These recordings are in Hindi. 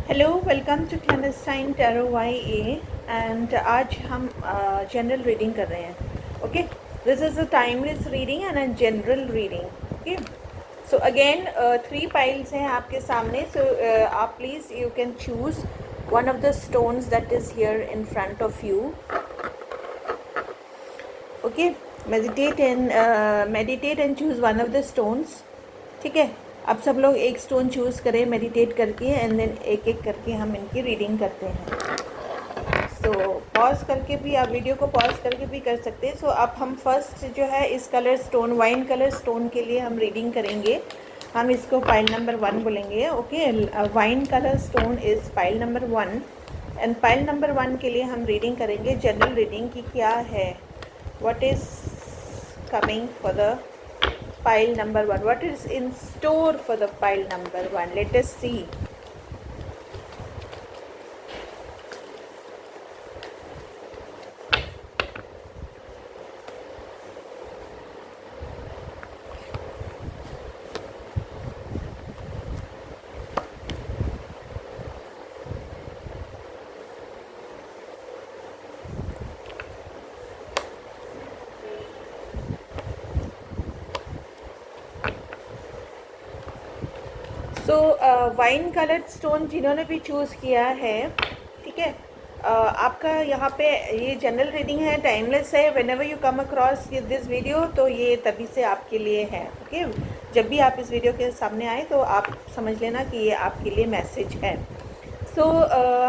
Hello, welcome to clandestine tarot YA and आज हम जनरल रीडिंग कर रहे हैं. Okay, this is a timeless reading and a general reading. Okay, so again 3 piles हैं आपके सामने. सो आप please you can choose one of the stones that is here in front of you. Okay, meditate and choose one of the stones. ठीक है, अब सब लोग एक स्टोन चूज़ करें मेडिटेट करके एंड देन एक एक करके हम इनकी रीडिंग करते हैं. सो पॉज करके भी आप वीडियो को पॉज करके भी कर सकते हैं. सो अब हम फर्स्ट जो है इस colour stone wine colour stone के लिए हम रीडिंग करेंगे. हम इसको पाइल नंबर 1 बोलेंगे. Okay, wine colour stone is pile number 1 and pile number 1 के लिए हम रीडिंग करेंगे जनरल रीडिंग की क्या है, what is coming for the pile number 1, what is in store for the pile number 1. Let us see. So wine coloured stone जिन्होंने भी चूज़ किया है, ठीक है, आपका यहाँ पे ये जनरल रीडिंग है, टाइमलेस है. When ever you come across this video तो ये तभी से आपके लिए है. ओके, जब भी आप इस वीडियो के सामने आए तो आप समझ लेना कि ये आपके लिए मैसेज है. सो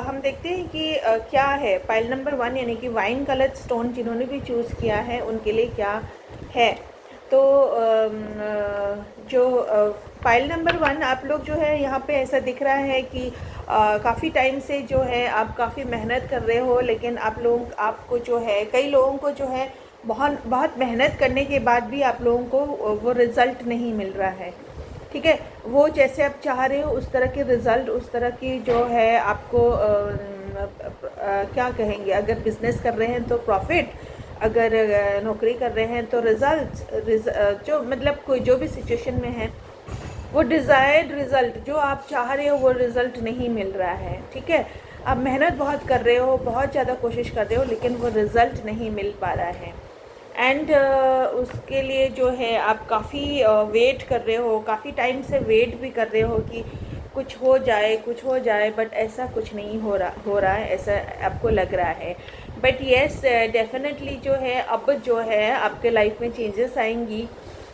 हम देखते हैं कि क्या है पाइल नंबर 1 यानी कि वाइन कलर्ड स्टोन जिन्होंने भी चूज़ किया है उनके लिए क्या है. तो जो पाइल नंबर 1 आप लोग जो है यहाँ पे ऐसा दिख रहा है कि काफ़ी टाइम से जो है आप काफ़ी मेहनत कर रहे हो, लेकिन आपको जो है कई लोगों को जो है बहुत बहुत मेहनत करने के बाद भी आप लोगों को वो रिज़ल्ट नहीं मिल रहा है. ठीक है, वो जैसे आप चाह रहे हो उस तरह के रिज़ल्ट, उस तरह की जो है आपको क्या कहेंगे, अगर बिज़नेस कर रहे हैं तो प्रॉफिट, अगर नौकरी कर रहे हैं तो रिज़ल्ट, जो मतलब कोई जो भी सिचुएशन में है वो डिज़ायर्ड रिज़ल्ट जो आप चाह रहे हो वो रिज़ल्ट नहीं मिल रहा है. ठीक है, आप मेहनत बहुत कर रहे हो, बहुत ज़्यादा कोशिश कर रहे हो, लेकिन वो रिज़ल्ट नहीं मिल पा रहा है. एंड उसके लिए जो है आप काफ़ी वेट कर रहे हो, काफ़ी टाइम से वेट भी कर रहे हो कि कुछ हो जाए, बट ऐसा कुछ नहीं हो रहा है, ऐसा आपको लग रहा है. बट येस, डेफिनेटली जो है अब जो है आपके लाइफ में चेंजेस आएंगी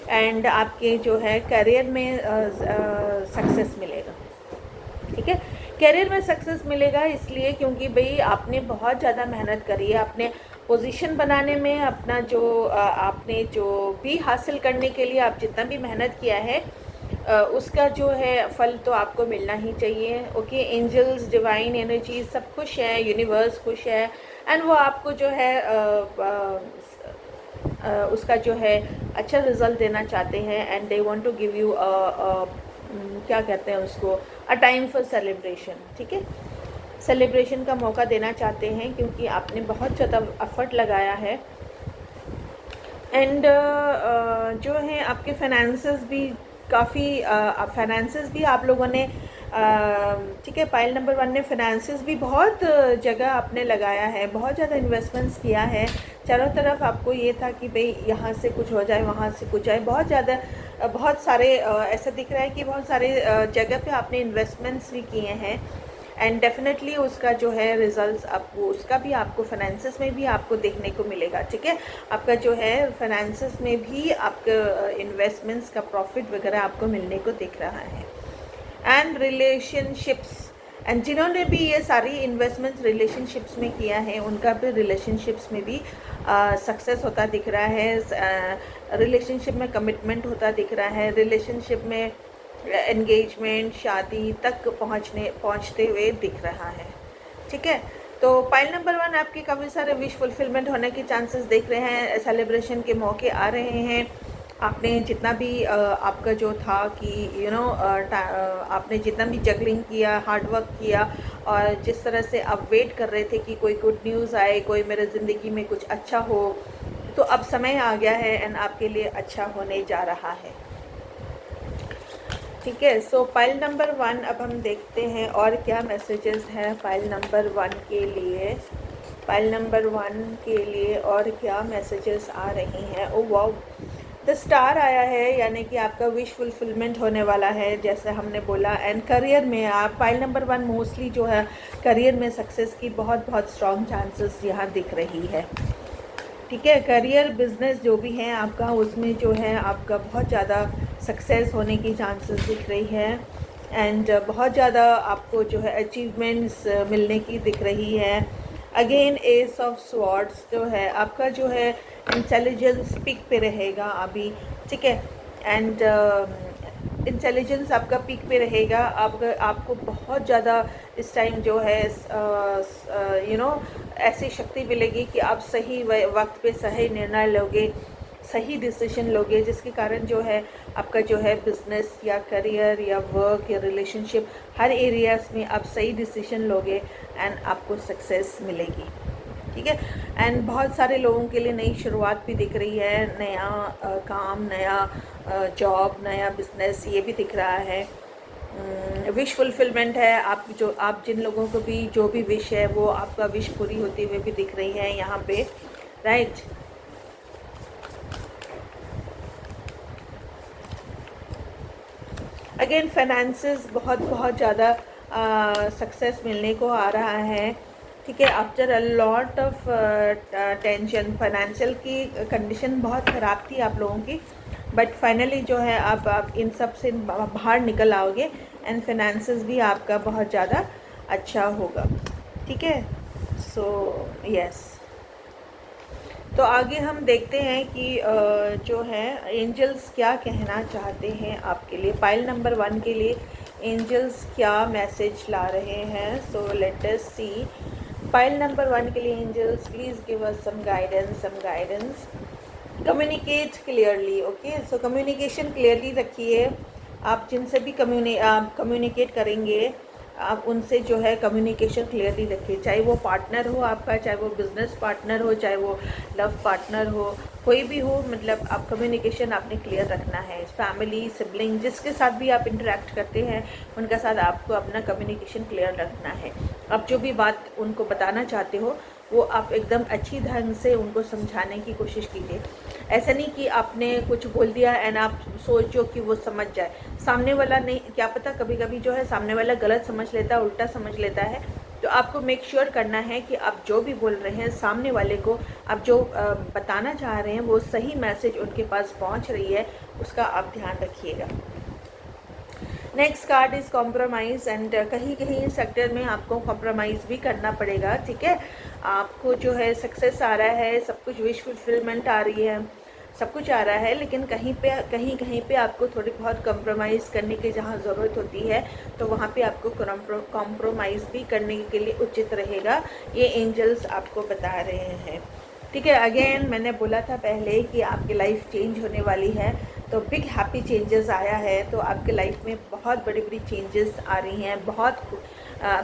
एंड आपके जो है करियर में सक्सेस मिलेगा. ठीक है, करियर में सक्सेस मिलेगा इसलिए क्योंकि भाई आपने बहुत ज़्यादा मेहनत करी है अपने पोजीशन बनाने में. अपना जो आपने जो भी हासिल करने के लिए आप जितना भी मेहनत किया है उसका जो है फल तो आपको मिलना ही चाहिए. ओके, एंजल्स, डिवाइन एनर्जी सब खुश है, यूनिवर्स खुश है एंड वो आपको जो है उसका जो है अच्छा रिज़ल्ट देना चाहते हैं and they want to give you क्या कहते हैं उसको, अ टाइम फॉर सेलिब्रेशन. ठीक है, सेलिब्रेशन का मौका देना चाहते हैं क्योंकि आपने बहुत ज़्यादा एफर्ट लगाया है. एंड जो है आपके फाइनेंसेस भी काफ़ी फाइनेंसेस भी आप लोगों ने ठीक है, पाइल नंबर 1 ने फाइनेंसेस भी बहुत जगह आपने लगाया है, बहुत ज़्यादा इन्वेस्टमेंट्स किया है. चारों तरफ आपको ये था कि भाई यहाँ से कुछ हो जाए, वहाँ से कुछ जाए, बहुत ज़्यादा बहुत सारे ऐसा दिख रहा है कि बहुत सारे जगह पे आपने इन्वेस्टमेंट्स भी किए हैं एंड डेफिनेटली उसका जो है रिजल्ट्स आपको उसका भी आपको फाइनेंसेस में भी आपको देखने को मिलेगा. ठीक है, आपका जो है फाइनेंसेस में भी आपका इन्वेस्टमेंट्स का प्रॉफिट वगैरह आपको मिलने को दिख रहा है. एंड रिलेशनशिप्स, एंड जिन्होंने भी ये सारी इन्वेस्टमेंट्स रिलेशनशिप्स में किया है उनका भी रिलेशनशिप्स में भी सक्सेस होता दिख रहा है. रिलेशनशिप में कमिटमेंट होता दिख रहा है, रिलेशनशिप में एंगेजमेंट, शादी तक पहुंचते हुए दिख रहा है. ठीक है, तो पाइल नंबर 1 आपके काफ़ी सारे विश फुलफिलमेंट होने के चांसेस देख रहे हैं, सेलिब्रेशन के मौके आ रहे हैं. आपने जितना भी आपका जो था कि आपने जितना भी जगलिंग किया, हार्ड वर्क किया और जिस तरह से आप वेट कर रहे थे कि कोई गुड न्यूज़ आए, कोई मेरे ज़िंदगी में कुछ अच्छा हो, तो अब समय आ गया है एंड आपके लिए अच्छा होने जा रहा है. ठीक है। सो फाइल नंबर 1 अब हम देखते हैं और क्या मैसेजेस हैं फाइल नंबर 1 के लिए। फाइल नंबर 1 के लिए और क्या मैसेजेस आ रही हैं। ओ वाओ, द स्टार आया है, यानी कि आपका विश फुलफिलमेंट होने वाला है जैसे हमने बोला। एंड करियर में आप फाइल नंबर 1 मोस्टली जो है करियर में सक्सेस की बहुत बहुत स्ट्रॉन्ग चांसेस यहाँ दिख रही है। ठीक है, करियर बिजनेस जो भी है आपका, उसमें जो है आपका बहुत ज़्यादा सक्सेस होने की चांसेस दिख रही है। एंड बहुत ज़्यादा आपको जो है अचीवमेंट्स मिलने की दिख रही है। अगेन एस ऑफ स्वॉर्ड्स जो है आपका जो है इंटेलिजेंस पीक पे रहेगा अभी। ठीक है, एंड इंटेलिजेंस आपका पीक पे रहेगा। आपको बहुत ज़्यादा इस टाइम जो है ऐसी शक्ति मिलेगी कि आप सही वक्त पे सही निर्णय लोगे, सही डिसीजन लोगे, जिसके कारण जो है आपका जो है बिजनेस या करियर या वर्क या रिलेशनशिप हर एरियाज में आप सही डिसीजन लोगे एंड आपको सक्सेस मिलेगी। ठीक है, एंड बहुत सारे लोगों के लिए नई शुरुआत भी दिख रही है, नया काम, नया जॉब, नया बिजनेस, ये भी दिख रहा है। विश फुलफिलमेंट है। आप जिन लोगों को भी जो भी विश है वो आपका विश पूरी होती हुई भी दिख रही है यहाँ पे, राइट। अगेन फाइनेंसेस बहुत बहुत ज़्यादा सक्सेस मिलने को आ रहा है। ठीक है, after a lot of tension, financial की कंडीशन बहुत ख़राब थी आप लोगों की, बट फाइनली जो है आप इन सब से बाहर निकल आओगे एंड फाइनेंसेस भी आपका बहुत ज़्यादा अच्छा होगा। ठीक है, सो यस। तो आगे हम देखते हैं कि जो है एंजल्स क्या कहना चाहते हैं आपके लिए। फाइल नंबर 1 के लिए एंजल्स क्या मैसेज ला रहे हैं। So let us see. File number 1 के लिए angels please give us some guidance. Communicate clearly. Okay, so communication clearly रखिए। आप जिनसे भी कम्युनिकेट करेंगे आप उनसे जो है कम्युनिकेशन क्लियरली रखिए, चाहे वो पार्टनर हो आपका, चाहे वो बिजनेस पार्टनर हो, चाहे वो लव पार्टनर हो, कोई भी हो, मतलब आप कम्युनिकेशन आपने क्लियर रखना है। फैमिली, सिबलिंग, जिसके साथ भी आप इंटरेक्ट करते हैं उनका साथ आपको अपना कम्युनिकेशन क्लियर रखना है। आप जो भी बात उनको बताना चाहते हो वो आप एकदम अच्छी ढंग से उनको समझाने की कोशिश कीजिए। ऐसा नहीं कि आपने कुछ बोल दिया एंड आप सोचो कि वो समझ जाए। सामने वाला नहीं, क्या पता कभी कभी जो है सामने वाला गलत समझ लेता है, उल्टा समझ लेता है। तो आपको मेक श्योर करना है कि आप जो भी बोल रहे हैं सामने वाले को, आप जो बताना चाह रहे हैं वो सही मैसेज उनके पास पहुंच रही है, उसका आप ध्यान रखिएगा। Next card is compromise. And कहीं कहीं सेक्टर में आपको कॉम्प्रोमाइज़ भी करना पड़ेगा। ठीक है, आपको जो है सक्सेस आ रहा है, सब कुछ विश फुलफिलमेंट आ रही है, सब कुछ आ रहा है, लेकिन कहीं पे आपको थोड़ी बहुत कॉम्प्रोमाइज़ करने की जहाँ ज़रूरत होती है तो वहाँ पे आपको कॉम्प्रोमाइज़ भी करने के लिए उचित रहेगा, ये एंजल्स आपको बता रहे हैं। ठीक है, अगेन मैंने बोला था पहले कि आपकी लाइफ चेंज होने वाली है, तो बिग हैप्पी चेंजेस आया है। तो आपके लाइफ में बहुत बड़ी बड़ी चेंजेस आ रही हैं, बहुत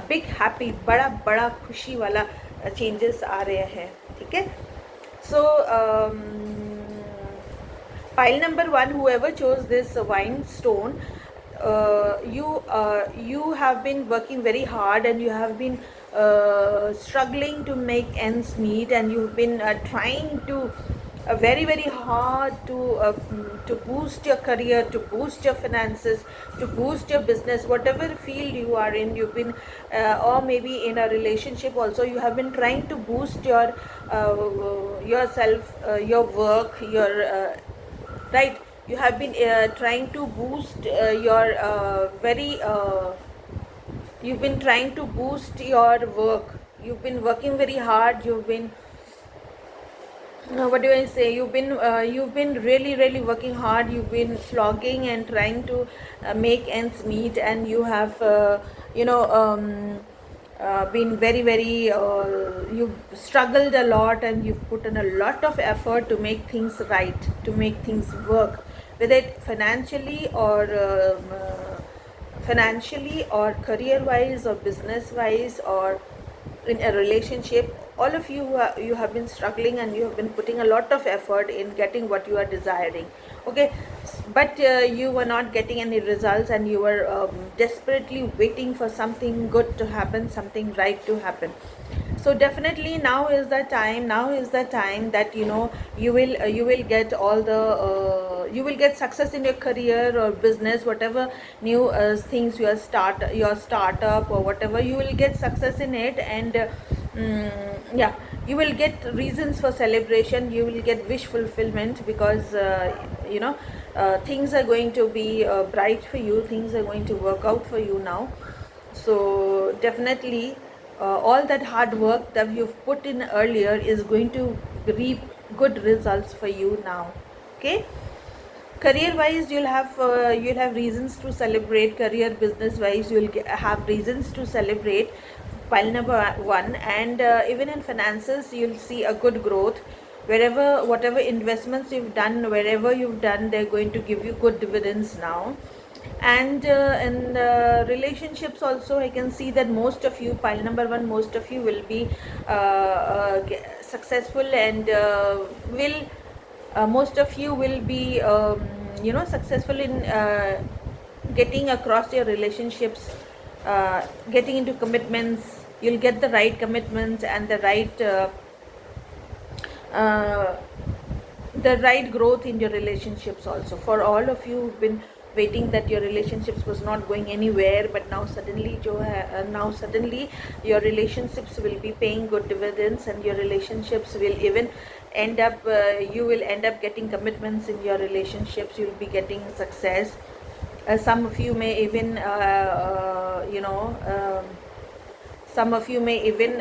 बिग हैप्पी, बड़ा बड़ा खुशी वाला चेंजेस आ रहे हैं। ठीक है, सो pile number 1, whoever chose this wine stone, you have been working very hard and you have been struggling to make ends meet, and you've been trying to very hard to boost your career, to boost your finances, to boost your business, whatever field you are in. You've been or maybe in a relationship also, you have been trying to boost your yourself, your work, your right. You have been trying to boost your you've been trying to boost your work. You've been working very hard. You've been what do I say, you've been really working hard. You've been slogging and trying to make ends meet, and you have been very you've struggled a lot, and you've put in a lot of effort to make things right, to make things work, whether it financially or career wise or business wise or in a relationship. All of you you have been struggling and you have been putting a lot of effort in getting what you are desiring. Okay, but you were not getting any results, and you were desperately waiting for something good to happen, something right to happen. So definitely now is the time, now is the time that you will get all the you will get success in your career or business, whatever new things your startup or whatever, you will get success in it. And yeah, you will get reasons for celebration, you will get wish fulfillment, because things are going to be bright for you, things are going to work out for you now. So definitely all that hard work that you've put in earlier is going to reap good results for you now. Okay, career wise you'll have reasons to celebrate, career business wise have reasons to celebrate, pile number one. And even in finances you'll see a good growth, wherever whatever investments you've done, wherever you've done, they're going to give you good dividends now. And in relationships also, I can see that most of you, pile number one, most of you will be successful, and will most of you will be successful in getting across your relationships, getting into commitments. You'll get the right commitments and uh, the right growth in your relationships also. For all of you who've been waiting, that your relationships was not going anywhere, but now suddenly now suddenly your relationships will be paying good dividends, and your relationships will even end up you will end up getting commitments in your relationships, you'll be getting success. Some of you may even some of you may even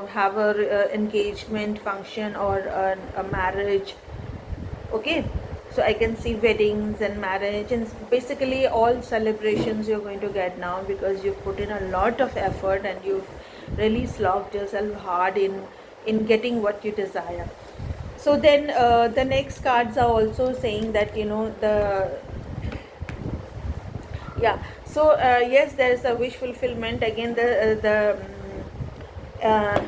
have a engagement function or a marriage. Okay, so I can see weddings and marriage, and basically all celebrations you're going to get now, because you've put in a lot of effort and you've really slogged yourself hard in getting what you desire. So then the next cards are also saying that the yeah. So yes, there is a wish fulfillment again. Uh,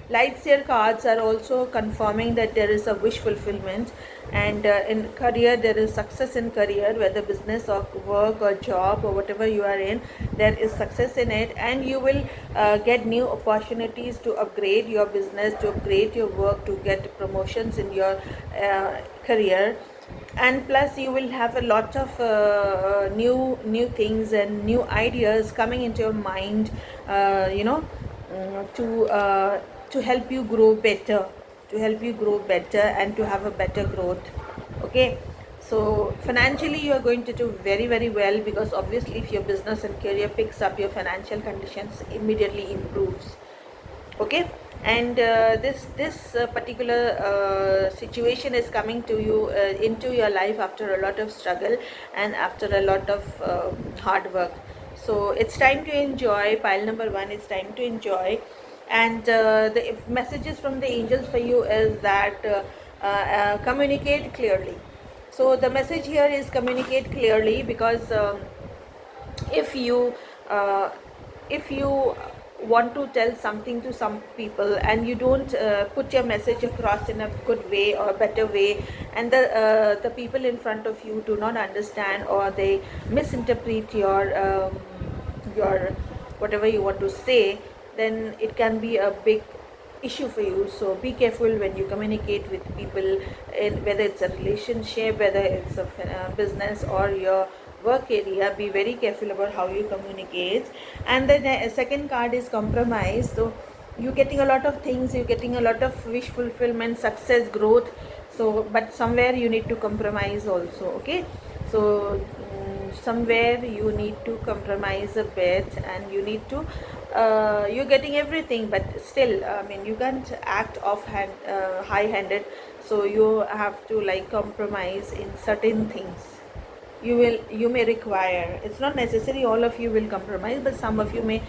light year cards are also confirming that there is a wish fulfillment. And in career there is success in career, whether business or work or job or whatever you are in, there is success in it. And you will get new opportunities to upgrade your business, to upgrade your work, to get promotions in your career. And plus you will have a lot of new things and new ideas coming into your mind, to help you grow better, and to have a better growth. Okay, so financially you are going to do very very well, because obviously if your business and career picks up, your financial conditions immediately improves. Okay, and this particular situation is coming to you into your life after a lot of struggle and after a lot of hard work. So it's time to enjoy, pile number one, it's time to enjoy. And the messages from the angels for you is that communicate clearly. So the message here is communicate clearly, because if you uh, if you want to tell something to some people and you don't put your message across in a good way or a better way, and the people in front of you do not understand, or they misinterpret your whatever you want to say, then it can be a big issue for you. So be careful when you communicate with people, in whether it's a relationship, whether it's a business or your work area. Be very careful about how you communicate. And then the second card is compromise. So you're getting a lot of things, you're getting a lot of wish fulfillment, success, growth. So but somewhere you need to compromise also. Okay, so somewhere you need to compromise a bit, and you need to you're getting everything, but still I mean you can't act offhand high-handed. So you have to like compromise in certain things. You may require, it's not necessary all of you will compromise, but some of you may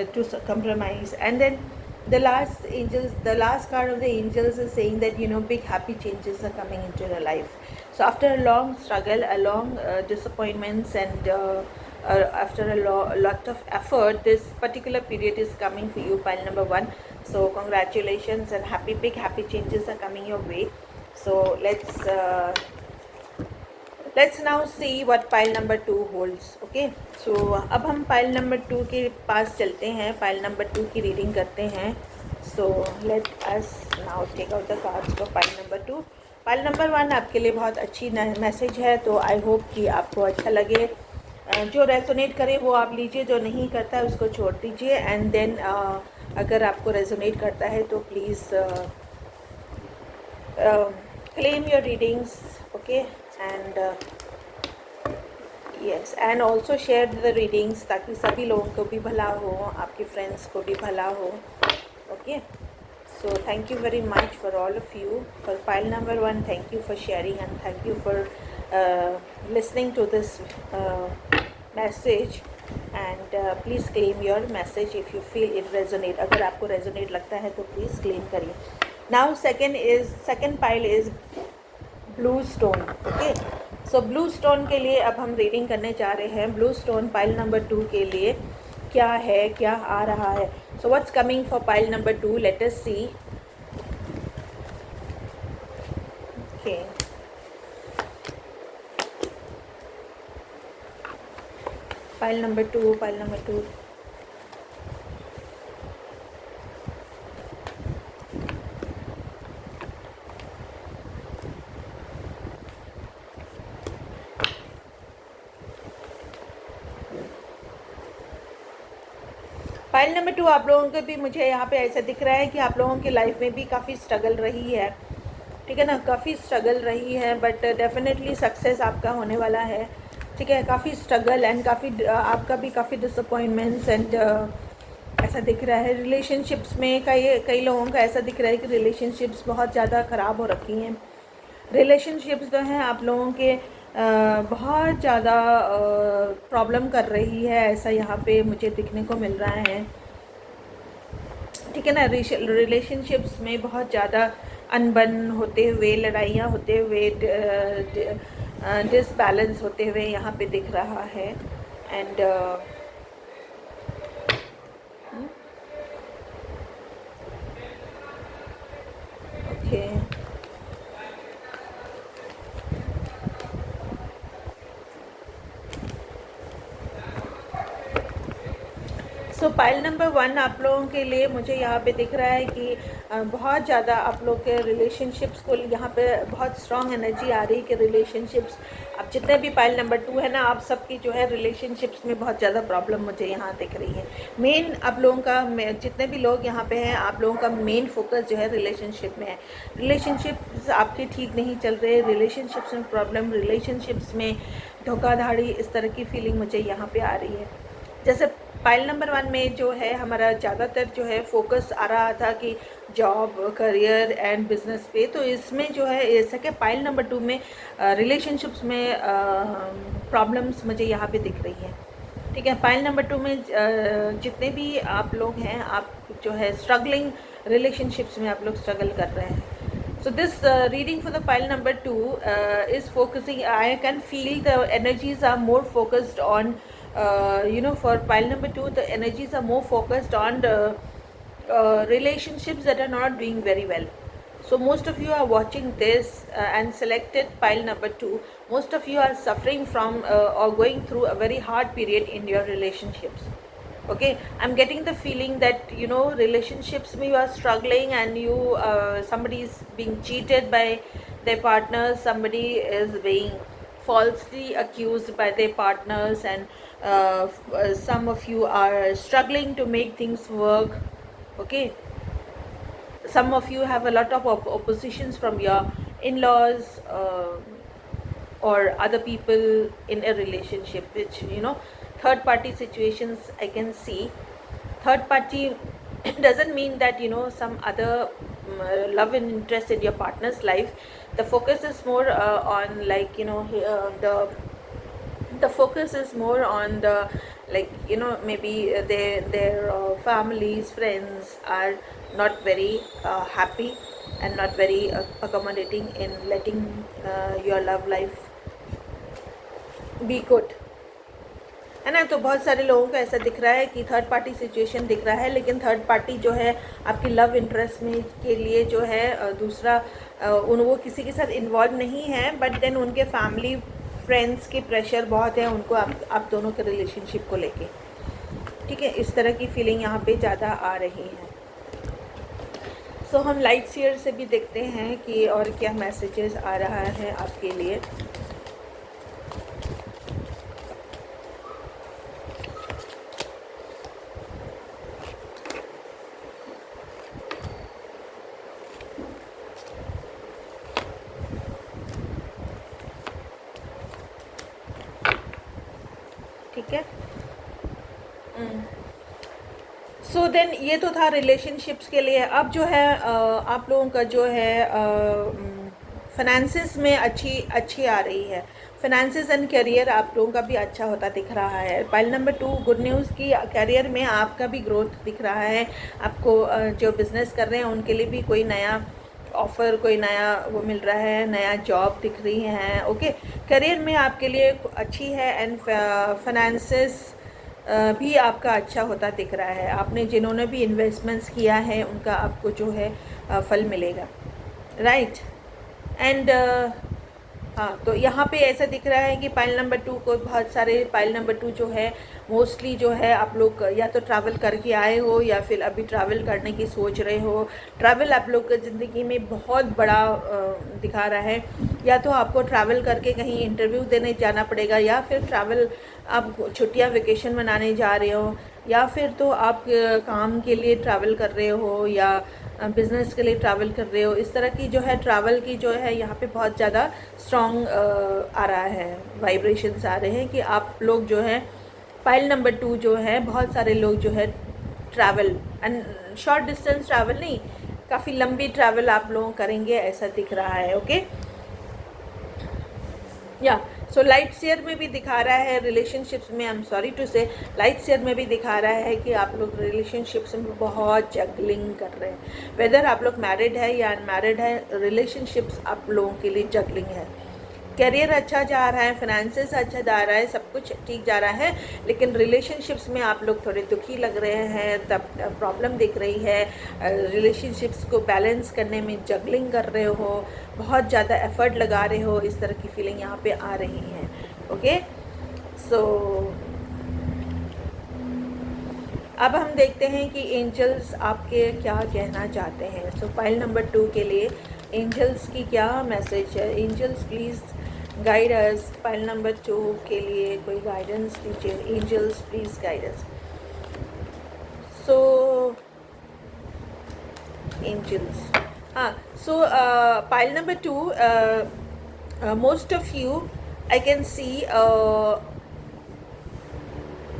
to compromise. And then the last card of the angels is saying that big happy changes are coming into your life. So after a long struggle, a long disappointments, and after a lot of effort, this particular period is coming for you, pile number one. So congratulations, and big happy changes are coming your way. So let's let's now see what pile number 2 holds. Okay, so अब हम पाइल नंबर 2 के पास चलते हैं, पाइल नंबर 2 की रीडिंग करते हैं. So let us now take out the cards for pile number 2. Pile number 1 आपके लिए बहुत अच्छी मैसेज है, तो आई होप कि आपको अच्छा लगे. जो रेजोनेट करे वो आप लीजिए, जो नहीं करता है उसको छोड़ दीजिए. एंड देन अगर आपको रेजोनेट करता है तो please claim your readings. Okay, and yes, and also share the readings ताकि सभी लोगों को भी भला हो, आपके फ्रेंड्स को भी भला हो. Okay, so thank you very much for all of you. For pile number 1, thank you for sharing and thank you for listening to this message. And please claim your message if you feel it resonate. अगर आपको resonate लगता है तो please claim करिए. Now second pile is blue stone. Okay, so blue stone के लिए अब हम रीडिंग करने जा रहे हैं. blue stone pile number 2 के लिए क्या है, क्या आ रहा है. So what's coming for pile number 2? Let us see. Okay, pile number 2, pile number 2. File number 2 आप लोगों के भी मुझे यहाँ पे ऐसा दिख रहा है कि आप लोगों की लाइफ में भी काफ़ी स्ट्रगल रही है. ठीक है ना, काफ़ी स्ट्रगल रही है, बट डेफिनेटली सक्सेस आपका होने वाला है. ठीक है, काफ़ी स्ट्रगल एंड काफ़ी आपका भी काफ़ी डिसअपॉइंटमेंट्स एंड ऐसा दिख रहा है. रिलेशनशिप्स में कई लोगों का ऐसा दिख रहा है कि रिलेशनशिप्स बहुत ज़्यादा ख़राब हो रखी हैं. रिलेशनशिप्स जो हैं आप लोगों के बहुत ज़्यादा प्रॉब्लम कर रही है, ऐसा यहाँ पे मुझे दिखने को मिल रहा है. ठीक है ना, रिलेशनशिप्स में बहुत ज़्यादा अनबन होते हुए, लड़ाइयाँ होते हुए, डिसबैलेंस होते हुए यहाँ पे दिख रहा है. And okay, so pile number 1 आप लोगों के लिए मुझे यहाँ पे दिख रहा है कि बहुत ज़्यादा आप लोग के रिलेशनशिप्स को यहाँ पे बहुत स्ट्रॉन्ग एनर्जी आ रही है कि रिलेशनशिप्स, अब जितने भी पाइल नंबर 2 है ना, आप सबकी जो है रिलेशनशिप्स में बहुत ज़्यादा प्रॉब्लम मुझे यहाँ दिख रही है. मेन आप लोगों का, जितने भी लोग यहाँ पे हैं, आप लोगों का मेन फोकस जो है रिलेशनशिप में है. रिलेशनशिप्स आपके ठीक नहीं चल रहे, रिलेशनशिप्स में प्रॉब्लम, रिलेशनशिप्स में धोखाधड़ी, इस तरह की फीलिंग मुझे यहाँ पे आ रही है. जैसे पाइल नंबर 1 में जो है हमारा ज़्यादातर जो है फोकस आ रहा था कि जॉब, करियर एंड बिजनेस पे, तो इसमें जो है ऐसा कि पाइल नंबर 2 में रिलेशनशिप्स में प्रॉब्लम्स मुझे यहाँ पे दिख रही है. ठीक है, पाइल नंबर 2 में जितने भी आप लोग हैं, आप जो है स्ट्रगलिंग रिलेशनशिप्स में आप लोग स्ट्रगल कर रहे हैं. So this reading for the pile number 2 is focusing, I can feel the energies are more focused on for pile number 2 the energies are more focused on the relationships that are not doing very well. So most of you are watching this and selected pile number 2. Most of you are suffering from or going through a very hard period in your relationships. Okay, I'm getting the feeling that relationships में you are struggling and you somebody is being cheated by their partners, somebody is being falsely accused by their partners, and some of you are struggling to make things work. Okay, some of you have a lot of oppositions from your in-laws or other people in a relationship, which third party situations I can see. Third party doesn't mean that some other love and interest in your partner's life. The focus is more on like the focus is more on the like maybe their families, friends are not very happy and not very accommodating in letting your love life be good, है ना. तो बहुत सारे लोगों को ऐसा दिख रहा है कि थर्ड पार्टी सिचुएशन दिख रहा है, लेकिन थर्ड पार्टी जो है आपकी लव इंटरेस्ट में के लिए जो है दूसरा वो किसी के साथ इन्वॉल्व नहीं है, बट देन उनके फैमिली फ्रेंड्स की प्रेशर बहुत है उनको आप दोनों के रिलेशनशिप को लेके, ठीक है, इस तरह की फीलिंग यहाँ पे ज़्यादा आ रही है। सो हम लाइट शेयर से भी देखते हैं कि और क्या मैसेजेस आ रहा है आपके लिए। ठीक है, सो देन ये तो था रिलेशनशिप्स के लिए। अब जो है आप लोगों का जो है फाइनेंसिस में अच्छी आ रही है। फाइनेंसिस एंड करियर आप लोगों का भी अच्छा होता दिख रहा है। पाइल नंबर 2 गुड न्यूज़ की करियर में आपका भी ग्रोथ दिख रहा है। आपको जो बिज़नेस कर रहे हैं उनके लिए भी कोई नया ऑफ़र, कोई नया वो मिल रहा है, नया जॉब दिख रही है। ओके, करियर में आपके लिए अच्छी है एंड फाइनेंसिस भी आपका अच्छा होता दिख रहा है। आपने जिन्होंने भी इन्वेस्टमेंट्स किया है उनका आपको जो है फल मिलेगा, राइट। एंड हाँ, तो यहाँ पे ऐसा दिख रहा है कि पाइल नंबर 2 को बहुत सारे पाइल नंबर 2 जो है मोस्टली जो है आप लोग या तो ट्रैवल करके आए हो या फिर अभी ट्रैवल करने की सोच रहे हो। ट्रैवल आप लोग की ज़िंदगी में बहुत बड़ा दिखा रहा है। या तो आपको ट्रैवल करके कहीं इंटरव्यू देने जाना पड़ेगा, या फिर ट्रैवल आप छुट्टियाँ वेकेशन मनाने जा रहे हो, या फिर तो आप काम के लिए ट्रैवल कर रहे हो या बिज़नेस के लिए ट्रैवल कर रहे हो। इस तरह की जो है ट्रैवल की जो है यहाँ पे बहुत ज़्यादा स्ट्रॉन्ग आ रहा है, वाइब्रेशंस आ रहे हैं कि आप लोग जो है पाइल नंबर 2 जो है बहुत सारे लोग जो है travel and short distance travel नहीं, काफ़ी लंबी ट्रैवल आप लोग करेंगे ऐसा दिख रहा है। ओके, या सो लाइट शेयर में भी दिखा रहा है रिलेशनशिप्स में, आई एम सॉरी टू से, लाइट शेयर में भी दिखा रहा है कि आप लोग रिलेशनशिप्स में बहुत जगलिंग कर रहे हैं। वेदर आप लोग मैरिड है या अनमैरिड है, रिलेशनशिप्स आप लोगों के लिए जगलिंग है। करियर अच्छा जा रहा है, फाइनेंसेस अच्छा जा रहा है, सब कुछ ठीक जा रहा है, लेकिन रिलेशनशिप्स में आप लोग थोड़े दुखी लग रहे हैं, तब प्रॉब्लम दिख रही है। रिलेशनशिप्स को बैलेंस करने में जगलिंग कर रहे हो, बहुत ज़्यादा एफर्ट लगा रहे हो, इस तरह की फीलिंग यहाँ पे आ रही है। ओके, सो अब हम देखते हैं कि एंजल्स आपके क्या कहना चाहते हैं। सो पाइल नंबर 2 के लिए एंजल्स की क्या मैसेज है। Angels please guide us. Pile number 2 के लिए कोई गाइडेंस दीजिए। Angels please guide us. So angels, हाँ, so pile number 2, most of you I can see,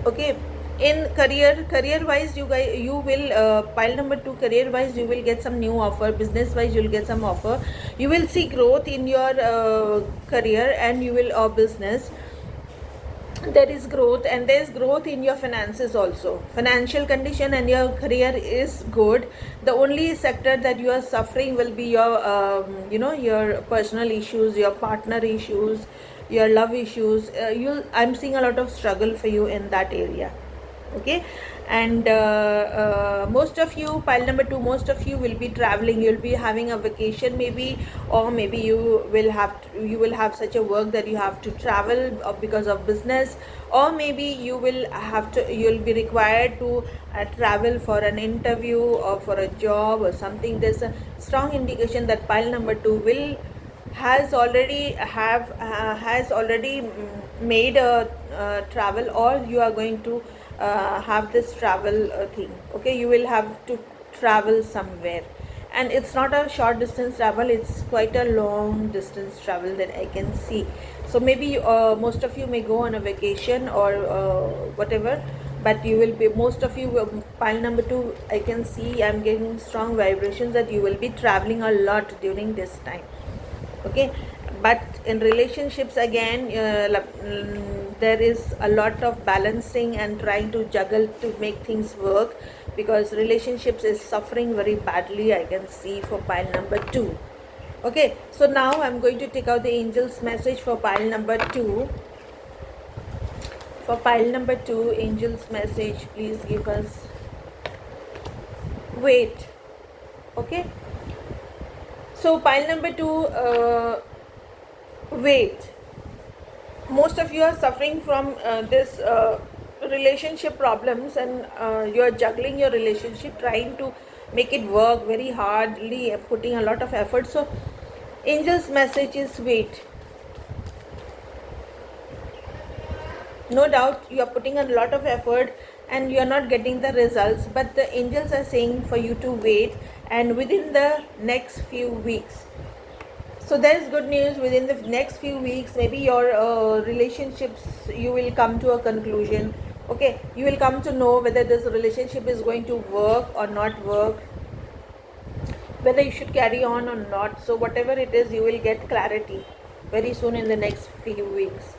okay, in career wise you will pile number 2, career wise you will get some new offer, business wise you will get some offer, you will see growth in your career and you will business, there is growth, and there is growth in your finances also. Financial condition and your career is good. The only sector that you are suffering will be your your personal issues, your partner issues, your love issues. I'm seeing a lot of struggle for you in that area. Okay, and most of you, pile number 2, most of you will be traveling, you'll be having a vacation maybe, or maybe you will have such a work that you have to travel because of business, or maybe you'll be required to travel for an interview or for a job or something. There's a strong indication that pile number 2 has already made a travel, or you are going to have this travel thing. Okay, you will have to travel somewhere, and it's not a short distance travel, it's quite a long distance travel that I can see. So maybe most of you may go on a vacation or whatever, but you will be, most of you, pile number 2, I can see, I'm getting strong vibrations that you will be traveling a lot during this time. Okay, but in relationships again, there is a lot of balancing and trying to juggle to make things work, because relationships is suffering very badly, I can see, for pile number 2. Okay, so now I'm going to take out the angel's message for pile number 2. For pile number 2, angel's message, please give us. Wait. Okay, so pile number 2, wait. most of you are suffering from this relationship problems, and you are juggling your relationship, trying to make it work very hardly, putting a lot of effort. So angel's message is wait. No doubt you are putting a lot of effort and you are not getting the results, but the angels are saying for you to wait, and within the next few weeks. So there is good news. Within the next few weeks, maybe your relationships, you will come to a conclusion. Okay, you will come to know whether this relationship is going to work or not work, whether you should carry on or not. So whatever it is, you will get clarity very soon in the next few weeks.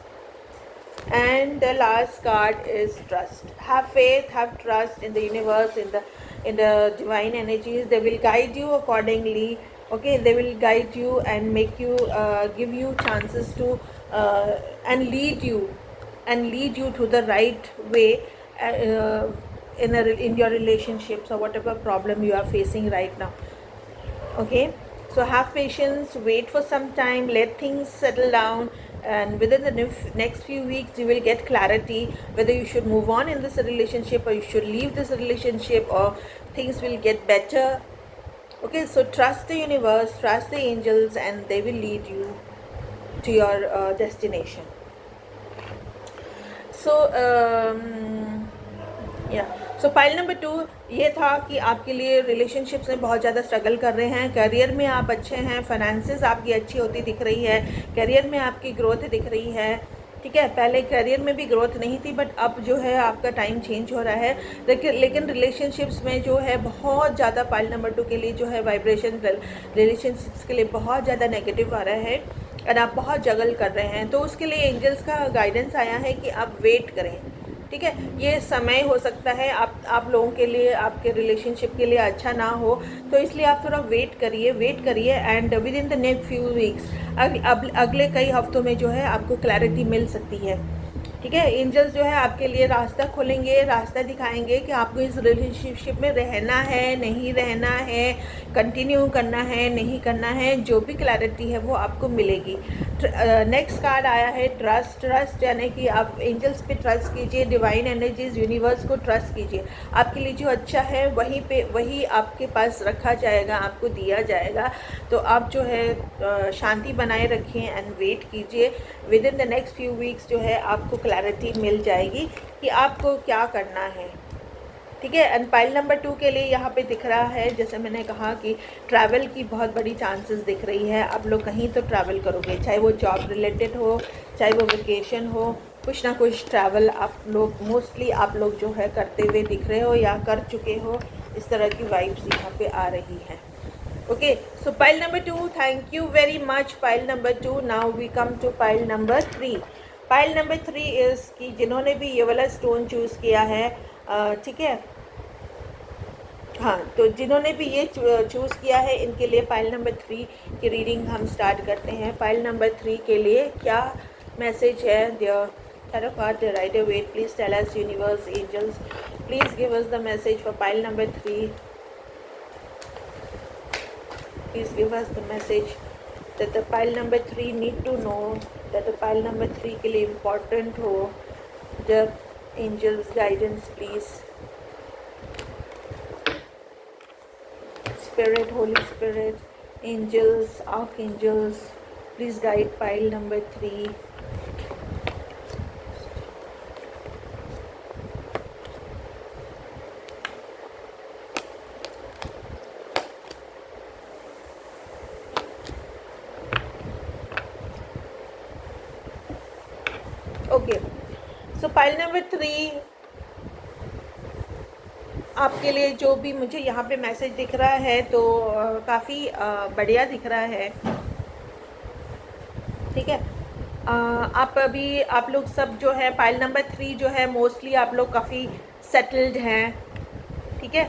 And the last card is trust. Have faith, have trust in the universe, in the divine energies. They will guide you accordingly. Okay, they will guide you and make you give you chances to and lead you to the right way in your relationships or whatever problem you are facing right now. Okay, so have patience, wait for some time, let things settle down, and within the next few weeks you will get clarity whether you should move on in this relationship or you should leave this relationship, or things will get better. Okay, so trust the universe, trust the angels, and they will lead you to your destination. So या सो पाइल नंबर 2 ये था कि आपके लिए रिलेशनशिप्स में बहुत ज़्यादा स्ट्रगल कर रहे हैं, करियर में आप अच्छे हैं, फाइनेंसेस आपकी अच्छी होती दिख रही है, करियर में आपकी ग्रोथ दिख रही है, ठीक है। पहले करियर में भी ग्रोथ नहीं थी, बट अब जो है आपका टाइम चेंज हो रहा है, लेकिन रिलेशनशिप्स में जो है बहुत ज़्यादा पाइल नंबर 2 के लिए जो है वाइब्रेशन रिलेशनशिप्स के लिए बहुत ज़्यादा नेगेटिव आ रहा है और आप बहुत जगल कर रहे हैं। तो उसके लिए एंजल्स का गाइडेंस आया है कि आप वेट करें, ठीक है। ये समय हो सकता है आप लोगों के लिए, आपके रिलेशनशिप के लिए अच्छा ना हो, तो इसलिए आप थोड़ा वेट करिए and with in the next few weeks, अगले कई हफ्तों में जो है आपको क्लैरिटी मिल सकती है, ठीक है। एंजल्स जो है आपके लिए रास्ता खोलेंगे, रास्ता दिखाएंगे कि आपको इस रिलेशनशिप में रहना है, नहीं रहना है, कंटिन्यू करना है, नहीं करना है, जो भी क्लैरिटी है वो आपको मिलेगी। नेक्स्ट कार्ड आया है ट्रस्ट यानी कि आप एंजल्स पे ट्रस्ट कीजिए, डिवाइन एनर्जीज, यूनिवर्स को ट्रस्ट कीजिए। आपके लिए जो अच्छा है वही आपके पास रखा जाएगा, आपको दिया जाएगा। तो आप जो है शांति बनाए रखिए एंड वेट कीजिए। With in the next few weeks जो है आपको क्लैरिटी मिल जाएगी कि आपको क्या करना है, ठीक है। एंड पाइल नंबर 2 के लिए यहाँ पे दिख रहा है, जैसे मैंने कहा कि ट्रैवल की बहुत बड़ी चांसेस दिख रही है। आप लोग कहीं तो ट्रैवल करोगे, चाहे वो जॉब रिलेटेड हो, चाहे वो वेकेशन हो, कुछ ना कुछ ट्रैवल आप लोग मोस्टली आप लोग जो है करते हुए दिख रहे हो या कर चुके हो। इस तरह की वाइब्स यहाँ पे आ रही हैं। Okay, so pile number 2, thank you very much pile number 2। Now we come to pile number 3। Pile number 3 is कि जिन्होंने भी ये वाला स्टोन चूज़ किया है, ठीक है, हाँ, तो जिन्होंने भी ये चूज़ किया है इनके लिए पाइल नंबर 3 की रीडिंग हम स्टार्ट करते हैं। पाइल नंबर 3 के लिए क्या मैसेज है? There tarot card, the rider wait, please tell us universe, angels, please give us the message for pile number 3. Please give us the message that the pile number 3 need to know, that the pile number 3 के लिए important हो। the angels guidance please, spirit, holy spirit, angels, archangels, please guide pile number 3. Okay, so pile number 3 आपके लिए जो भी मुझे यहाँ पे मैसेज दिख रहा है तो काफ़ी बढ़िया दिख रहा है, ठीक है। आप लोग सब जो है पाइल नंबर 3 जो है मोस्टली आप लोग काफ़ी सेटल्ड हैं, ठीक है,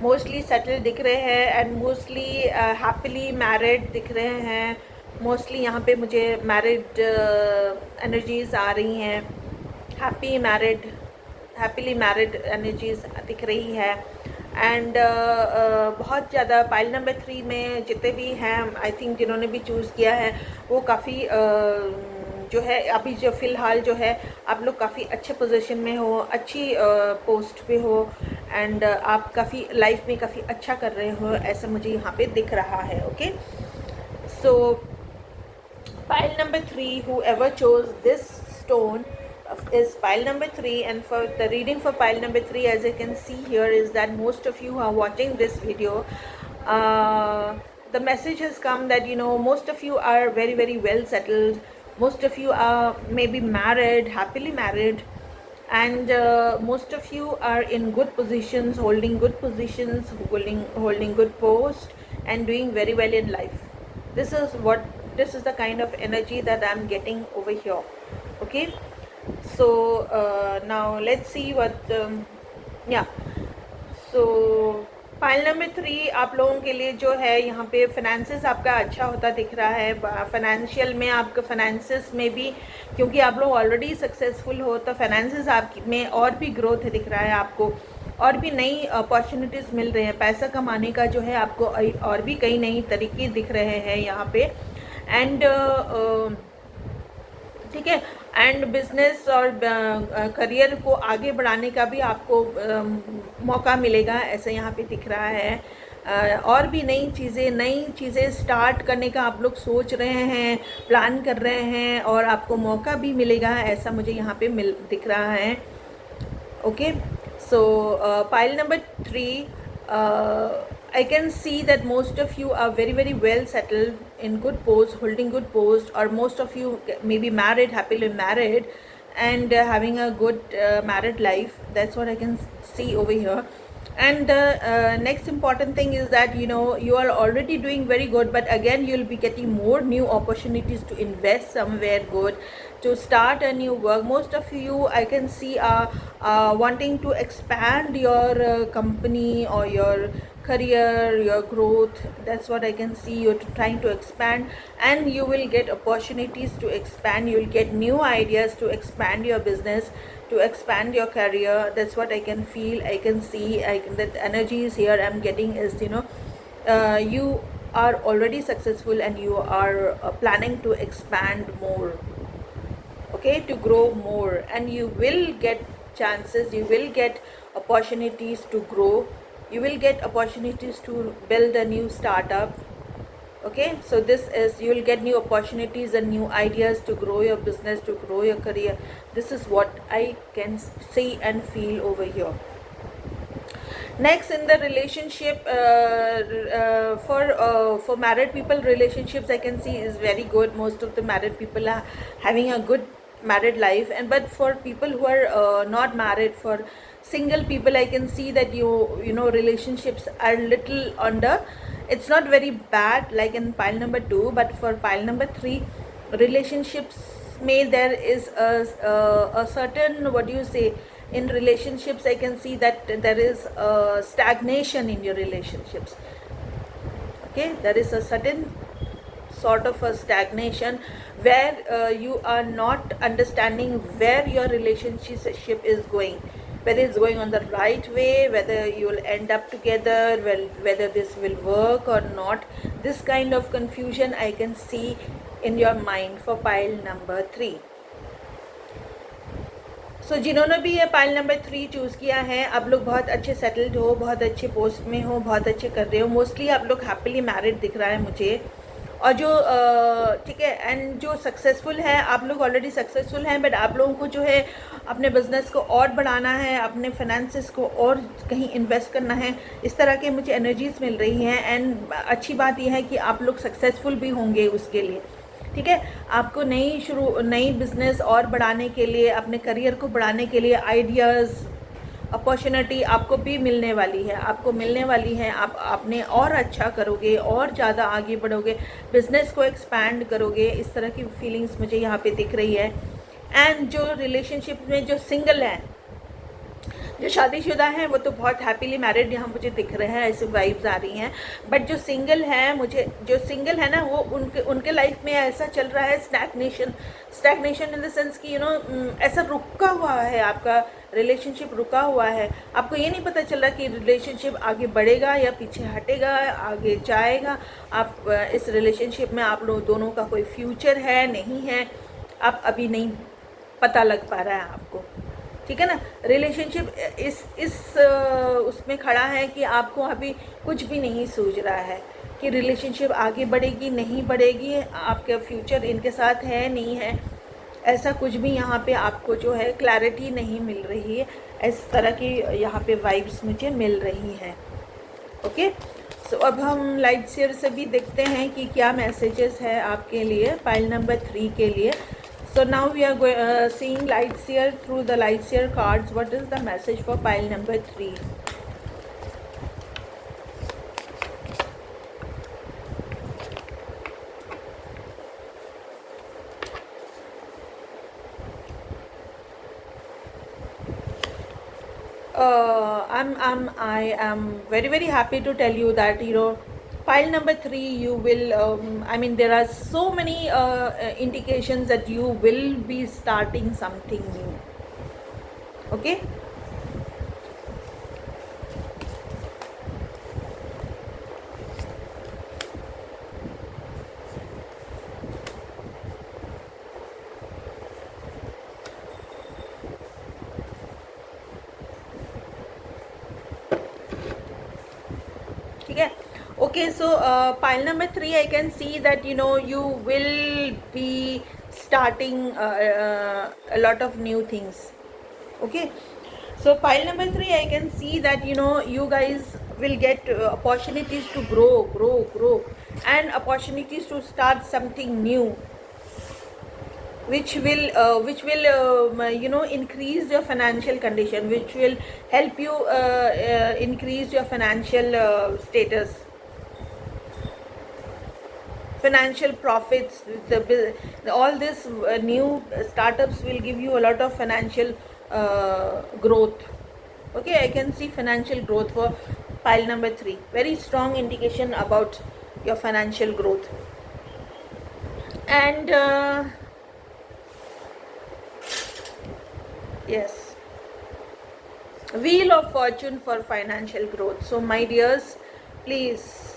मोस्टली सेटल्ड दिख रहे हैं एंड मोस्टली हैप्पीली मैरिड दिख रहे हैं। मोस्टली यहाँ पे मुझे मैरिड एनर्जीज आ रही हैं, हैप्पीली मैरिड एनर्जीज दिख रही है। एंड बहुत ज़्यादा पाइल नंबर 3 में जितने भी हैं, आई थिंक जिन्होंने भी चूज़ किया है वो काफ़ी जो है अभी जो फ़िलहाल जो है आप लोग काफ़ी अच्छे पोजीशन में हो, अच्छी पोस्ट पे हो, एंड आप काफ़ी लाइफ में काफ़ी अच्छा कर रहे हो, ऐसा मुझे यहाँ पे दिख रहा है. Okay, so pile number 3, whoever chose this stone is pile number 3. And for the reading for pile number 3, as you can see here, is that most of you who are watching this video, the message has come that most of you are very, very well settled. Most of you are maybe married, happily married, and most of you are in good positions, holding good positions, holding good post, and doing very well in life. This is the kind of energy that I'm getting over here. Okay, so now let's see what so pile number 3 आप लोगों के लिए जो है यहाँ पे फाइनेंसेस आपका अच्छा होता दिख रहा है. फाइनेंशियल में आपका फाइनेंसेस में भी, क्योंकि आप लोग ऑलरेडी सक्सेसफुल हो, तो फाइनेंसेस आप में और भी ग्रोथ दिख रहा है. आपको और भी नई अपॉर्चुनिटीज़ मिल रहे हैं. पैसा कमाने का जो है आपको और भी कई नई तरीके दिख रहे हैं यहाँ पे. एंड ठीक है, एंड बिजनेस और करियर को आगे बढ़ाने का भी आपको मौका मिलेगा, ऐसे यहाँ पे दिख रहा है. और भी नई चीज़ें स्टार्ट करने का आप लोग सोच रहे हैं, प्लान कर रहे हैं, और आपको मौका भी मिलेगा, ऐसा मुझे यहाँ पे दिख रहा है. Okay, so pile number 3, I can see that most of you are very, very well settled in good posts, holding good posts, or most of you may be married, happily married, and having a good married life. That's what I can see over here. And the next important thing is that you are already doing very good, but again you'll be getting more new opportunities to invest somewhere good, to start a new work. Most of you, I can see, are wanting to expand your company or your career, your growth. That's what I can see. You're trying to expand, and you will get opportunities to expand. You will get new ideas to expand your business, to expand your career. That's what I can feel, I can see. That energy is here I'm getting is you are already successful, and you are planning to expand more, okay, to grow more, and you will get chances, you will get opportunities to grow, you will get opportunities to build a new startup. Okay, so this is, you will get new opportunities and new ideas to grow your business, to grow your career. This is what I can see and feel over here. Next, in the relationship, for married people, relationships I can see is very good. Most of the married people are having a good married life, and but for people who are not married, for single people, I can see that relationships are little under. It's not very bad like in pile number 2, but for pile number 3, relationships may, there is a certain, what do you say, in relationships I can see that there is a stagnation in your relationships. Okay, there is a certain sort of a stagnation where you are not understanding where your relationship is going, whether it's going on the right way, whether you will end up together, whether this will work or not. This kind of confusion I can see in your mind for pile number 3. सो जिन्होंने भी ये पाइल नंबर 3 चूज़ किया है, आप लोग बहुत अच्छे सेटल्ड हो, बहुत अच्छे पोस्ट में हो, बहुत अच्छे कर रहे हो. मोस्टली आप लोग हैप्पीली मैरिड दिख रहा है मुझे. और जो ठीक है, एंड जो सक्सेसफुल है, आप लोग ऑलरेडी सक्सेसफुल हैं, बट आप लोगों को जो है अपने बिज़नेस को और बढ़ाना है, अपने फाइनेंसेस को और कहीं इन्वेस्ट करना है. इस तरह के मुझे एनर्जीज़ मिल रही हैं. एंड अच्छी बात यह है कि आप लोग सक्सेसफुल भी होंगे उसके लिए. ठीक है, आपको नई बिज़नेस और बढ़ाने के लिए, अपने करियर को बढ़ाने के लिए आइडियाज़, अपॉर्चुनिटी आपको भी मिलने वाली है, आप अपने और अच्छा करोगे, और ज़्यादा आगे बढ़ोगे, बिज़नेस को एक्सपैंड करोगे. इस तरह की फीलिंग्स मुझे यहाँ पे दिख रही है. एंड जो रिलेशनशिप में जो सिंगल हैं, जो शादीशुदा हैं, वो तो बहुत हैप्पीली मैरिड यहाँ मुझे दिख रहे हैं, ऐसे वाइब्स आ रही हैं. बट जो सिंगल हैं, जो सिंगल है ना, वो उनके लाइफ में ऐसा चल रहा है स्टैग्नेशन इन द सेंस कि ऐसा रुका हुआ है, आपका रिलेशनशिप रुका हुआ है. आपको ये नहीं पता चल रहा कि रिलेशनशिप आगे बढ़ेगा या पीछे हटेगा, आगे जाएगा. आप इस रिलेशनशिप में आप लोग दोनों का कोई फ्यूचर है, नहीं है. आप अभी नहीं पता लग पा रहा है आपको, ठीक है ना। रिलेशनशिप इस उसमें खड़ा है कि आपको अभी कुछ भी नहीं सूझ रहा है कि रिलेशनशिप आगे बढ़ेगी नहीं बढ़ेगी, आपका फ्यूचर इनके साथ है नहीं है, ऐसा कुछ भी यहाँ पे आपको जो है क्लैरिटी नहीं मिल रही है। इस तरह की यहाँ पे वाइब्स मुझे मिल रही हैं। ओके, सो अब हम लाइट शेयर से भी देखते हैं कि क्या मैसेजेस है आपके लिए पाइल नंबर 3 के लिए। So now we are seeing light seer through the light seer cards. What is the message for pile number 3? I am very happy to tell you that, you know, pile number 3 you will I mean there are so many indications that you will be starting something new. Okay, ठीक है। Okay, so pile number 3 I can see that, you know, you will be starting a lot of new things. Okay, so pile number 3 I can see that, you know, you guys will get opportunities to grow and opportunities to start something new, which will you know, increase your financial condition, which will help you increase your financial status, financial profits. All this new startups will give you a lot of financial growth. Okay, I can see financial growth for pile number 3. Very strong indication about your financial growth. And yes, wheel of fortune for financial growth. So my dears, please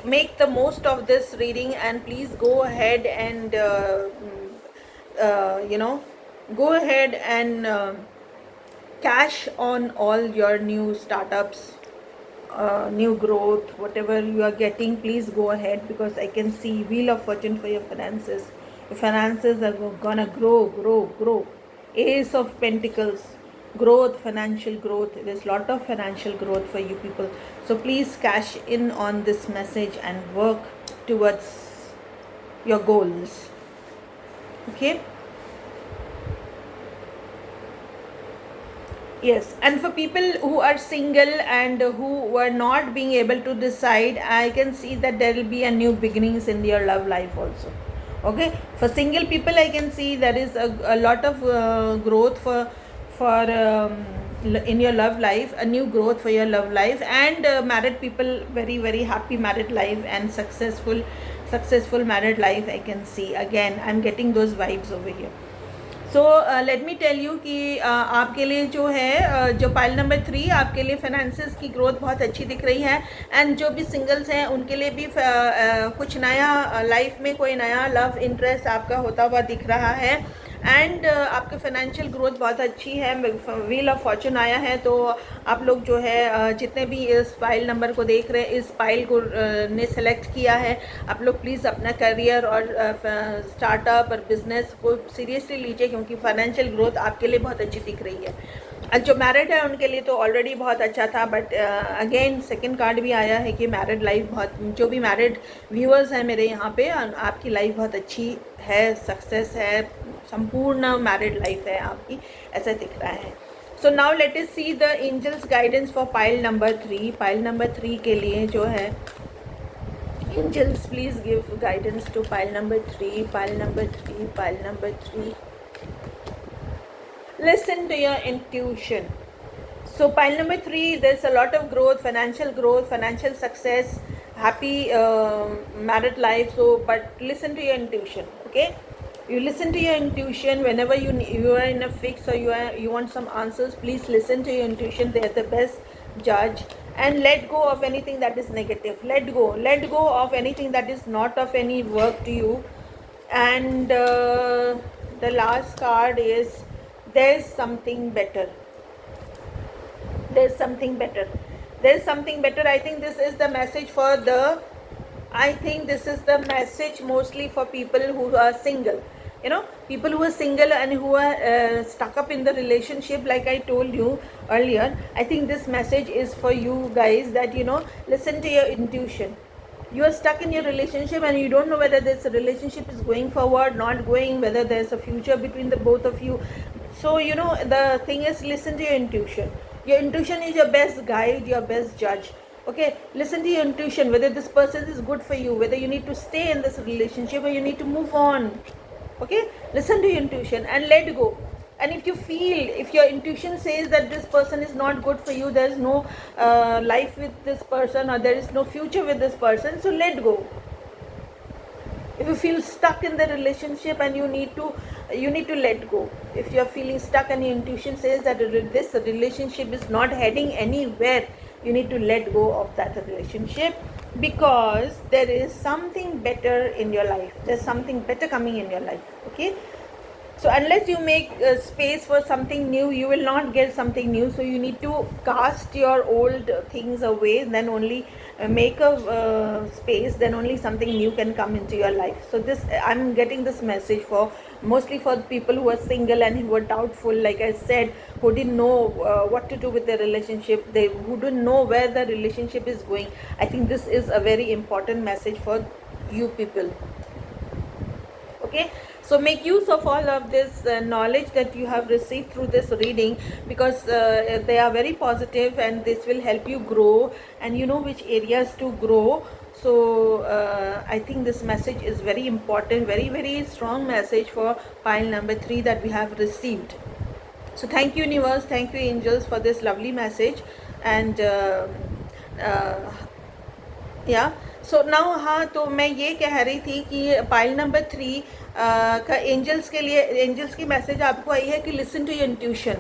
make the most of this reading, and please go ahead and you know, go ahead and cash on all your new startups, new growth, whatever you are getting. Please go ahead, because I can see wheel of fortune for your finances. Your finances are gonna grow. Ace of pentacles, growth, financial growth. There's a lot of financial growth for you people, so please cash in on this message and work towards your goals. Okay, yes. And for people who are single and who were not being able to decide, I can see that there will be a new beginnings in your love life also. Okay, for single people I can see there is a lot of growth for in your love life, a new growth for your love life. And married people, very happy married life and successful married life. I can see, again I'm getting those vibes over here. So let me tell you कि आपके लिए जो है जो पाइल नंबर 3, आपके लिए फाइनेंसेस की ग्रोथ बहुत अच्छी दिख रही है। एंड जो भी सिंगल्स हैं उनके लिए भी कुछ नया लाइफ में कोई नया लव इंटरेस्ट आपका होता हुआ दिख रहा है। एंड आपके फाइनेंशियल ग्रोथ बहुत अच्छी है। व्हील ऑफ फॉर्चून आया है, तो आप लोग जो है जितने भी इस फाइल नंबर को देख रहे हैं, इस फाइल को ने सेलेक्ट किया है, आप लोग प्लीज़ अपना करियर और स्टार्टअप और बिजनेस को सीरियसली लीजिए, क्योंकि फाइनेंशियल ग्रोथ आपके लिए बहुत अच्छी दिख रही है। जो मैरिड है उनके लिए तो ऑलरेडी बहुत अच्छा था, बट अगेन सेकंड कार्ड भी आया है कि मैरिड लाइफ बहुत, जो भी मैरिड व्यूअर्स हैं मेरे यहाँ पे, आपकी लाइफ बहुत अच्छी है, सक्सेस है, संपूर्ण मैरिड लाइफ है आपकी, ऐसा दिख रहा है। So now let us see the angels guidance for pile number 3। Pile number 3 के लिए जो है, angels please give guidance to pile number 3, pile number 3, pile number 3। Listen to your intuition. So pile number 3, there's a lot of growth, financial success, happy married life. So but listen to your intuition. Okay, you listen to your intuition whenever you are in a fix, or you want some answers. Please listen to your intuition. They are the best judge. And let go of anything that is negative. Let go of anything that is not of any work to you. and the last card is there's something better. There's something better. There's something better. I think this is the message for the, I think this is the message mostly for people who are single. You know, people who are single and who are stuck up in the relationship, like I told you earlier. I think this message is for you guys, that, you know, listen to your intuition. You are stuck in your relationship and you don't know whether this relationship is going forward, not going, whether there's a future between the both of you. So, you know, the thing is, listen to your intuition. Your intuition is your best guide, your best judge. Okay, listen to your intuition, whether this person is good for you, whether you need to stay in this relationship or you need to move on. Okay, listen to your intuition and let go. And if you feel, if your intuition says that this person is not good for you, there is no life with this person, or there is no future with this person, so let go. If you feel stuck in the relationship and you need to let go. If you are feeling stuck and your intuition says that this relationship is not heading anywhere, you need to let go of that relationship, because there is something better in your life. There's something better coming in your life. Okay, so unless you make space for something new, you will not get something new. So you need to cast your old things away, then only make a space, then only something new can come into your life. So this, I'm getting this message for mostly for the people who are single and who are doubtful, like I said, who didn't know what to do with their relationship, who don't know where the relationship is going. I think this is a very important message for you people. Okay, so make use of all of this knowledge that you have received through this reading, because they are very positive and this will help you grow, and you know which areas to grow. So I think this message is very important, very, very strong message for pile number 3 that we have received. So thank you universe, thank you angels for this lovely message. And या सो नाउ, हाँ, तो मैं ये कह रही थी कि पाइल नंबर 3 का एंजल्स के लिए, एंजल्स की मैसेज आपको आई है कि लिसन टू योर इंट्यूशन.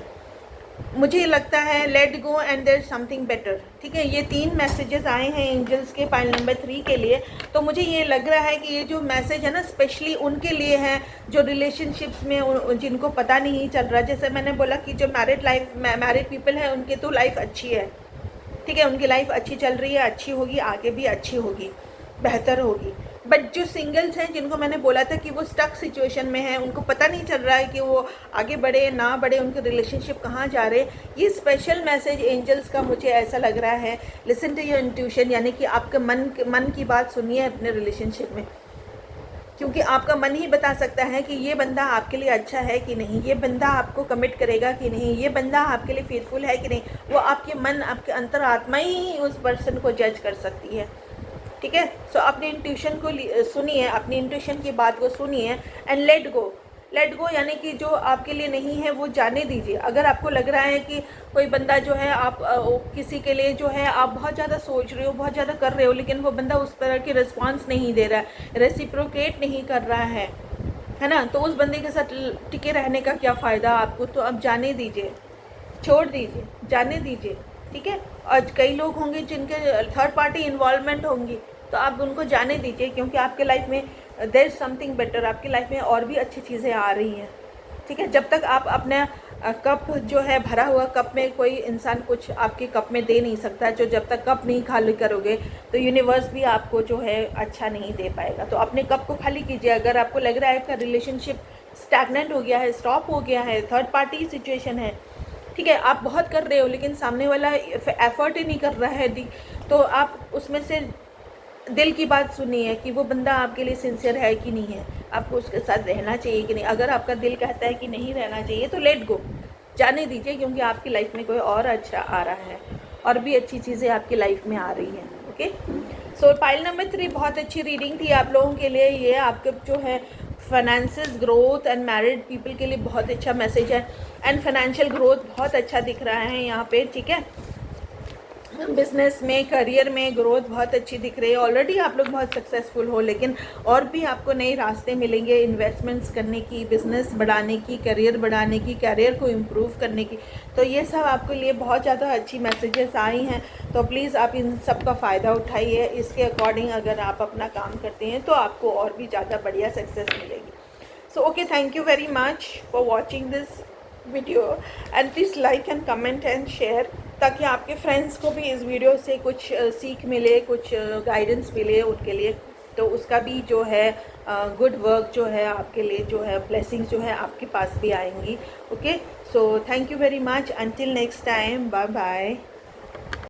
मुझे लगता है let go and there something better. ठीक है, ये 3 मैसेजेस आए हैं एंजल्स के पाइल नंबर 3 के लिए. तो मुझे ये लग रहा है कि ये जो मैसेज है ना, स्पेशली उनके लिए है जो रिलेशनशिप्स में, जिनको पता नहीं चल रहा. जैसे मैंने बोला कि जो मैरिड पीपल हैं, उनके तो लाइफ अच्छी है. ठीक है, उनकी लाइफ अच्छी चल रही है, अच्छी होगी, आगे भी अच्छी होगी, बेहतर होगी. बट जो सिंगल्स हैं, जिनको मैंने बोला था कि वो स्टक सिचुएशन में है, उनको पता नहीं चल रहा है कि वो आगे बढ़े ना बढ़े, उनके रिलेशनशिप कहाँ जा रहे, ये स्पेशल मैसेज एंजल्स का मुझे ऐसा लग रहा है. लिसन टू योर इंट्यूशन, यानी कि आपके मन की बात सुनिए अपने रिलेशनशिप में, क्योंकि आपका मन ही बता सकता है कि ये बंदा आपके लिए अच्छा है कि नहीं, ये बंदा आपको कमिट करेगा कि नहीं, ये बंदा आपके लिए फेथफुल है कि नहीं. वो आपके मन, आपके अंतरात्मा ही उस पर्सन को जज कर सकती है. ठीक है, सो अपनी इंट्यूशन को सुनिए, अपनी इंट्यूशन की बात को सुनिए and let go. Let go यानी कि जो आपके लिए नहीं है वो जाने दीजिए. अगर आपको लग रहा है कि कोई बंदा जो है, आप किसी के लिए जो है आप बहुत ज़्यादा सोच रहे हो, बहुत ज़्यादा कर रहे हो, लेकिन वो बंदा उस तरह की रिस्पॉन्स नहीं दे रहा है, रेसिप्रोकेट नहीं कर रहा है ना, तो उस बंदे के साथ टिके रहने का क्या फ़ायदा आपको. तो अब जाने दीजिए, छोड़ दीजिए, जाने दीजिए. ठीक है, और कई लोग होंगे जिनके थर्ड पार्टी इन्वॉल्वमेंट होंगी, तो आप उनको जाने दीजिए, क्योंकि आपके लाइफ में देयर समथिंग बेटर, आपकी लाइफ में और भी अच्छी चीज़ें आ रही हैं. ठीक है, जब तक आप अपना कप जो है, भरा हुआ कप में कोई इंसान कुछ आपके कप में दे नहीं सकता. जो जब तक कप नहीं खाली करोगे तो यूनिवर्स भी आपको जो है अच्छा नहीं दे पाएगा. तो अपने कप को खाली कीजिए. अगर आपको लग रहा है आपका रिलेशनशिप स्टैग्नेंट हो गया है, स्टॉप हो गया है, थर्ड पार्टी सिचुएशन है, ठीक है, आप बहुत कर रहे हो लेकिन सामने वाला एफर्ट ही नहीं कर रहा है, तो आप उसमें से दिल की बात सुनिए कि वो बंदा आपके लिए सिंसियर है कि नहीं है, आपको उसके साथ रहना चाहिए कि नहीं. अगर आपका दिल कहता है कि नहीं रहना चाहिए तो लेट गो, जाने दीजिए, क्योंकि आपकी लाइफ में कोई और अच्छा आ रहा है, और भी अच्छी चीज़ें आपकी लाइफ में आ रही हैं. ओके, सो पाइल नंबर 3 बहुत अच्छी रीडिंग थी आप लोगों के लिए. ये आपके जो है finances growth and married people के लिए बहुत अच्छा मैसेज है, एंड फाइनेंशियल ग्रोथ बहुत अच्छा दिख रहा है यहाँ पे. ठीक है, बिजनेस में, करियर में ग्रोथ बहुत अच्छी दिख रही है। ऑलरेडी आप लोग बहुत सक्सेसफुल हो, लेकिन और भी आपको नए रास्ते मिलेंगे इन्वेस्टमेंट्स करने की, बिजनेस बढ़ाने की, करियर बढ़ाने की, करियर को इम्प्रूव करने की। तो ये सब आपके लिए बहुत ज़्यादा अच्छी मैसेजेस आई हैं, तो प्लीज़ आप इन सब का फ़ायदा उठाइए। इसके अकॉर्डिंग अगर आप अपना काम करते हैं तो आपको और भी ज़्यादा बढ़िया सक्सेस मिलेगी। So okay, thank you very much for watching this video and please like and comment and share, ताकि आपके फ्रेंड्स को भी इस वीडियो से कुछ सीख मिले, कुछ गाइडेंस मिले उनके लिए। तो उसका भी जो है गुड वर्क जो है आपके लिए जो है ब्लेसिंग्स जो है आपके पास भी आएंगी। Okay, so thank you very much, until next time, bye bye.